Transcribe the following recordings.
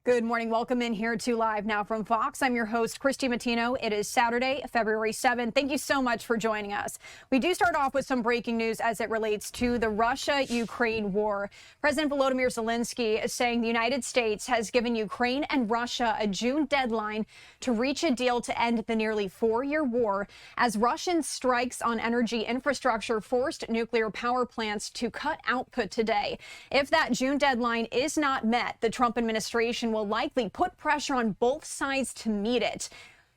Good morning. Welcome in here to Live Now from Fox. I'm your host, Christy Matino. It is Saturday, February 7th. Thank you so much for joining us. We do start off with some breaking news as it relates to the Russia-Ukraine war. President Volodymyr Zelenskyy is saying the United States has given Ukraine and Russia a June deadline to reach a deal to end the nearly four-year war as Russian strikes on energy infrastructure forced nuclear power plants to cut output today. If that June deadline is not met, the Trump administration will likely put pressure on both sides to meet it.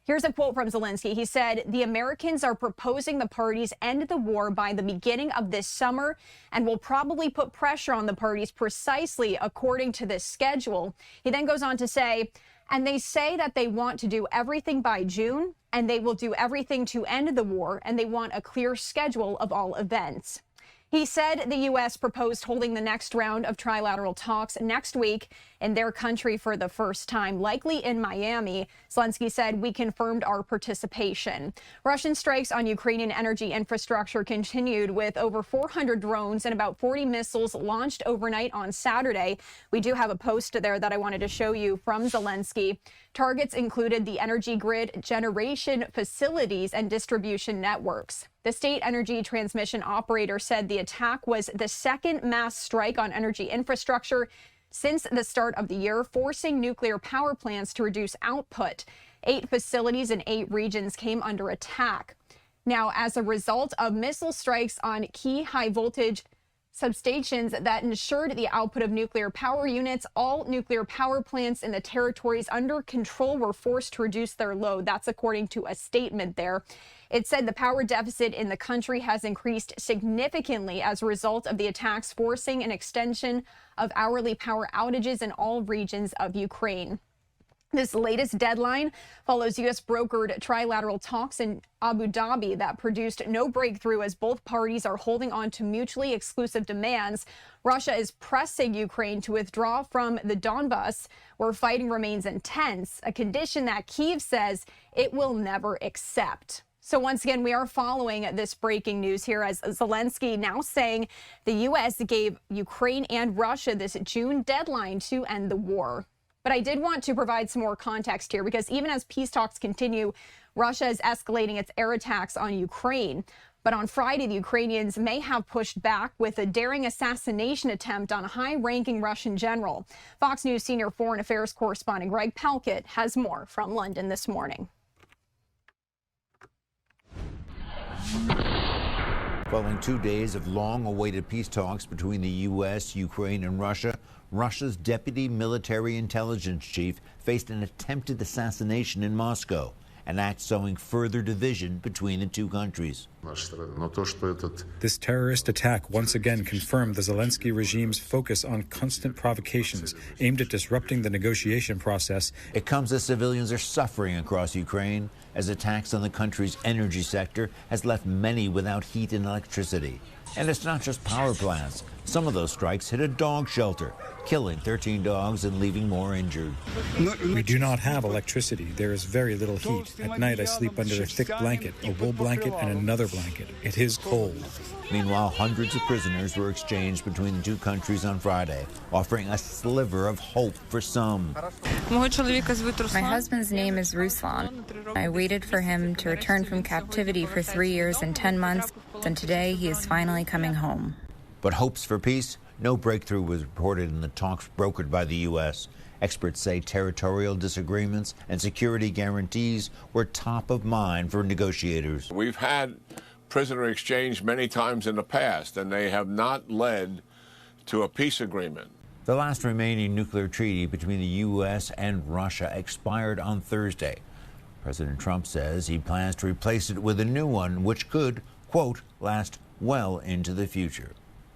Here's a quote from Zelenskyy. He said, "The Americans are proposing the parties end the war by the beginning of this summer and will probably put pressure on the parties precisely according to this schedule." He then goes on to say, "And they say that they want to do everything by June, and they will do everything to end the war, and they want a clear schedule of all events." He said the U.S. proposed holding the next round of trilateral talks next week in their country for the first time, likely in Miami. Zelenskyy said, "We confirmed our participation." Russian strikes on Ukrainian energy infrastructure continued with over 400 drones and about 40 missiles launched overnight on Saturday. We do have a post there that I wanted to show you from Zelenskyy. Targets included the energy grid, generation facilities, and distribution networks. The state energy transmission operator said the attack was the second mass strike on energy infrastructure since the start of the year, forcing nuclear power plants to reduce output. 8 facilities in 8 regions came under attack. Now, as a result of missile strikes on key high-voltage substations that ensured the output of nuclear power units, all nuclear power plants in the territories under control were forced to reduce their load. That's according to a statement there. It said the power deficit in the country has increased significantly as a result of the attacks, forcing an extension of hourly power outages in all regions of Ukraine. This latest deadline follows U.S. brokered trilateral talks in Abu Dhabi that produced no breakthrough as both parties are holding on to mutually exclusive demands. Russia is pressing Ukraine to withdraw from the Donbas, where fighting remains intense, a condition that Kyiv says it will never accept. So once again, we are following this breaking news here as Zelenskyy now saying the U.S. gave Ukraine and Russia this June deadline to end the war. But I did want to provide some more context here because even as peace talks continue, Russia is escalating its air attacks on Ukraine. But on Friday, the Ukrainians may have pushed back with a daring assassination attempt on a high-ranking Russian general. Fox News senior foreign affairs correspondent Greg Palkett has more from London this morning. Following 2 days of long-awaited peace talks between the U.S., Ukraine, and Russia, Russia's deputy military intelligence chief faced an attempted assassination in Moscow, an act sowing further division between the two countries. This terrorist attack once again confirmed the Zelenskyy regime's focus on constant provocations aimed at disrupting the negotiation process. It comes as civilians are suffering across Ukraine, as attacks on the country's energy sector has left many without heat and electricity. And it's not just power plants. Some of those strikes hit a dog shelter, killing 13 dogs and leaving more injured. We do not have electricity. There is very little heat. At night, I sleep under a thick blanket, a wool blanket, and another blanket. It is cold. Meanwhile, hundreds of prisoners were exchanged between the two countries on Friday, offering a sliver of hope for some. My husband's name is Ruslan. I waited for him to return from captivity for 3 years and 10 months, and today he is finally coming home. But hopes for peace? No breakthrough was reported in the talks brokered by the U.S. Experts say territorial disagreements and security guarantees were top of mind for negotiators. We've had prisoner exchange many times in the past, and they have not led to a peace agreement. The last remaining nuclear treaty between the U.S. and Russia expired on Thursday. President Trump says he plans to replace it with a new one, which could, quote, last well into the future.